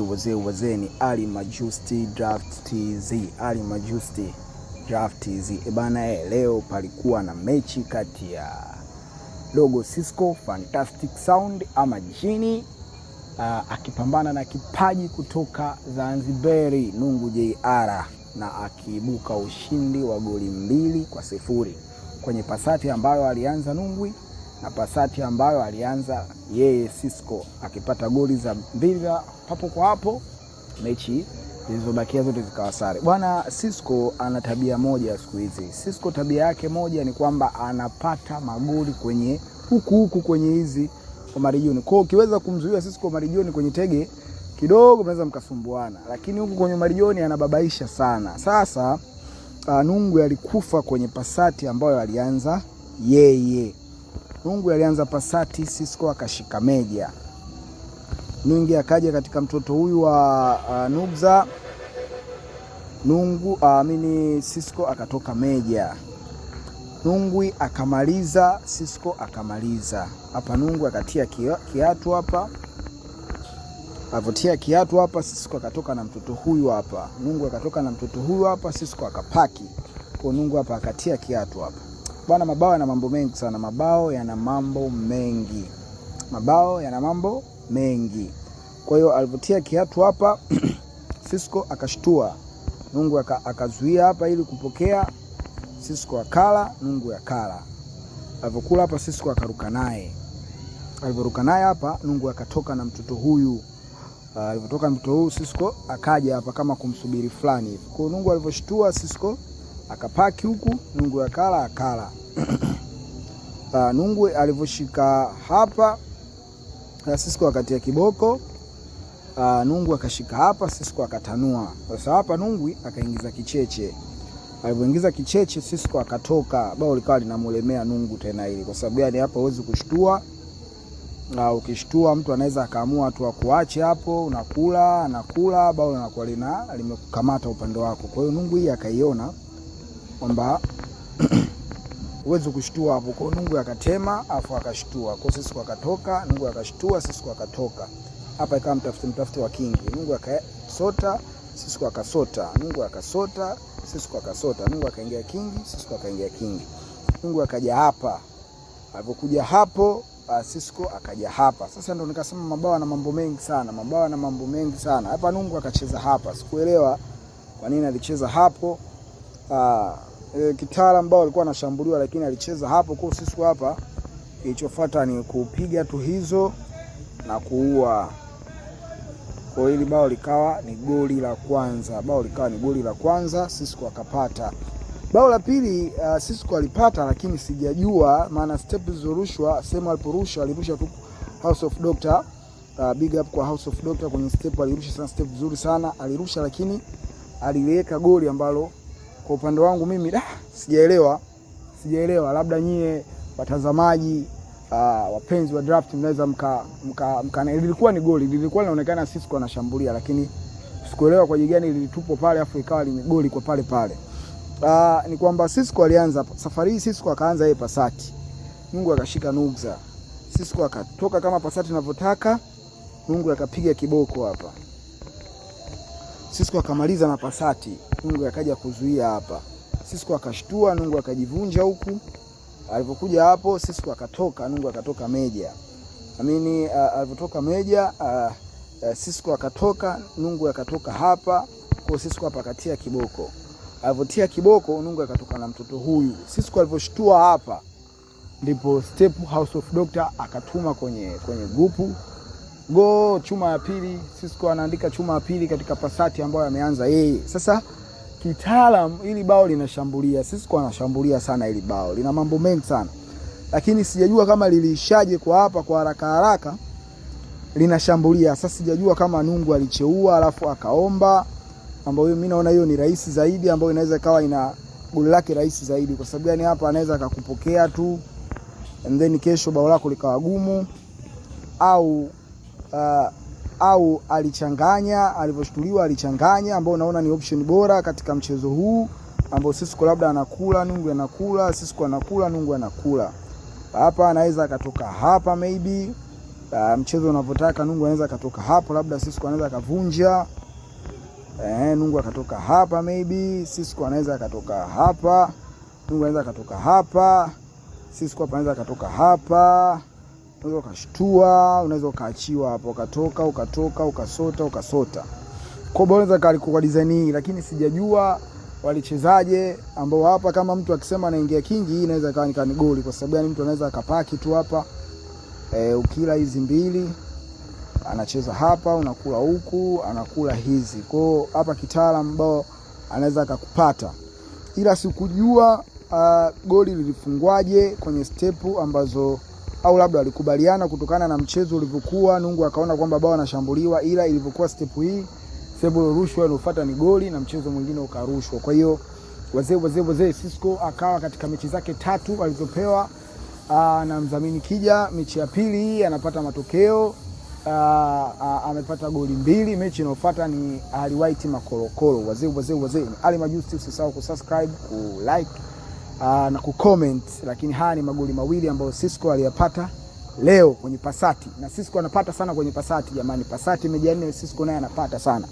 Wazee ni Ali Majusti Draft TZ. Ali Majusti Draft TZ. Ebana, leo palikuwa na mechi kati ya Logo Sisco Fantastic Sound ama Jini akipambana na kipaji kutoka Zanzibari Nungu JR, na akiibuka ushindi wa goli 2-0 kwenye pasati ambayo alianza Nungwi na pasati ambayo alianza yeye Sisco, akipata goli za 2 hapo kwa hapo. Mechi zilizobakia zote zikawa sare. Bwana, Sisco ana tabia moja siku hizi. Sisco tabia yake moja ni kwamba anapata magoli kwenye huku kwenye hizi kwa marijoni. Kwa ukiweza kumzuia Sisco marijoni kwenye tege kidogo mnaweza mkasumbuana, lakini huku kwenye marijoni anababaisha sana. Sasa Nungwi alikufa kwenye pasati ambayo alianza yeye. Nungwi alianza pasati, Sisco akashika meja. Nungwi akaja katika mtoto huyu wa Nugza. Sisco akatoka meja. Nungwi akamaliza, Sisco akamaliza. Hapa Nungwi akatia kiatu hapa. Avotia kiatu hapa, Sisco akatoka na mtoto huyu hapa. Nungwi akatoka na mtoto huyu hapa, Sisco akapaki. Kwa Nungwi hapa akatia kiatu hapa. Bwana, mabao yana mambo mengi sana. Mabao yana mambo mengi. Mabao yana mambo mengi. Kwa hiyo alipotia kiatu hapa Sisco akashtua. Nungwi akazuia hapa ili kupokea. Sisco akala, Nungwi akala. Alipokula hapa Sisco akaruka naye. Aliporuka naye hapa Nungwi akatoka na mtoto huyu. Alipotoka mtoto huyu Sisco akaja hapa kama kumsubiri fulani hivi. Kwa Nungwi aliposhtua Sisco akapaki huku, Nungwi akala. Nungwi alivoshika hapa Sisco akatia kiboko. Nungwi akashika hapa, Sisco akatanua. Sasa hapa Nungwi akaingiza kicheche. Alipoingiza kicheche Sisco akatoka. Bao likawa linamulemea Nungwi tena hili. Kwa sababu yani hapa huwezi kushtua. Ukishtua mtu anaweza akaamua tu akuache hapo, anakula, bao linakuwa limekukamata upande wako. Kwa hiyo Nungwi hii akaiona kwamba uwezo kushtua hapo. Kwa Nungwi akatema afu akashtua. Kwa Sisco akatoka, Nungwi akashtua, Sisco akatoka. Hapa ikawa mtafute wa kingi. Nungwi akasota, Sisco akasota. Nungwi akasota, Sisco akasota. Nungwi akaingia kingi, Sisco akaingia kingi. Nungwi akaja hapa. Alipokuja hapo Sisco akaja hapa. Sasa ndo nikasema mabao na mambo mengi sana. Mabao na mambo mengi sana. Hapa Nungwi akacheza hapa. Sikuelewa kwa nini alicheza hapo. Kitaalamu ambao alikuwa anashambuliwa lakini alicheza hapo. Kwa Sisco hapa kilichofuata ni kupiga tu hizo na kuua. Kwa hili bao likawa ni goli la kwanza. Bao likawa ni goli la kwanza, Sisco akapata. Bao la pili Sisco alipata, lakini sijajua maana step zilizorushwa, sema aliporusha alirusha tu House of Doctor. Big up kwa House of Doctor kwenye step, alirusha sana step nzuri sana. Alirusha lakini aliweka goli ambalo kwa upande wangu mimi sijaelewa. Labda nyie watazamaji wapenzi wa draft mnaweza lilikuwa ni goli, lilikuwa linaonekana Sisco anashambulia, lakini sikuelewa kwa jigani lilitupwa pale afu ikawa limegoli kwa pale. Ni kwamba Sisco alianza safari hii, Sisco akaanza yeye pasati. Nungwi akashika Nugza. Sisco akatoka kama pasati ninavyotaka. Nungwi akapiga kiboko hapa. Sisco akamaliza na pasati. Nungwi akaja kuzuia hapa. Sisco akashtua, Nungwi akajivunja huku. Alipokuja hapo Sisco akatoka, Nungwi akatoka meja. Alipotoka meja Sisco akatoka, Nungwi akatoka hapa. Kwa Sisco hapa akatia kiboko. Alipotia kiboko Nungwi akatoka na mtoto huyu. Sisco aliposhtua hapa ndipo step House of Doctor akatuma kwenye grupu. Go chuma ya pili, Sisco anaandika chuma ya pili katika pasati ambayo ameanza yeye. Sasa kitaalamu ili bao linashambulia, Sisco anashambulia sana ili bao. Lina mambo mengi sana. Lakini sijajua kama lilishaje kwa hapa kwa haraka linashambulia. Sasa sijajua kama Nungwi alicheua alafu akaomba, ambayo mimi naona hiyo ni rahisi zaidi, ambayo inaweza kawa ina goli lake rahisi zaidi, kwa sababu yani hapa anaweza akakupokea tu and then kesho bao lako likawa gumu, au alichanganya, alivyoshtuliwa alichanganya, ambao naona ni option bora katika mchezo huu, ambao Sisco labda anakula, Nungwi anakula, Sisco anakula, Nungwi anakula. Hapa anaweza akatoka hapa maybe mchezo unavyotaka. Nungu anaweza katoka hapo, labda Sisqo anaweza kavunja. Nungu akatoka hapa, maybe Sisqo anaweza katoka hapa. Nungu anaweza katoka hapa. Sisqo hapa anaweza katoka hapa. Unaweza ukashtua, unaweza ukaachiwa hapo, ukasota. Kwa bora unaweza kwa design hii, lakini sijajua walichezaje ambao hapa, kama mtu akisema anaingia kingi, hii inaweza kawa ni goli, kwa sababu yani mtu anaweza akapaki tu hapa. Ukila hizi mbili anacheza hapa, unakula huku, anakula hizi. Kwa hapa kitaalamu ambao anaweza akakupata. Ila sikujua goli lilifungwaje kwenye stepu ambazo, au labda walikubaliana kutokana na mchezo ulivyokuwa. Nungu akaona kwamba bao anashambuliwa, ila ilivyokuwa stepu hii, stepu iliyorushwa iliyofuata ni goli na mchezo mwingine ukarushwa. Kwa hiyo wazee Sisqo akawa katika mechi zake 3 alizopewa na mdhamini Kija, mechi ya pili hii anapata matokeo, amepata goli 2. Mechi inayofuata ni Ali White Makorokoro. Wazee ni Ali Majusti. Usisahau kusubscribe, kulike na kucomment. Lakini haya ni magoli mawili ambayo Sisqo aliyapata leo kwenye Pasati, na Sisqo anapata sana kwenye Pasati jamani. Pasati meja 4, Sisqo naye anapata sana.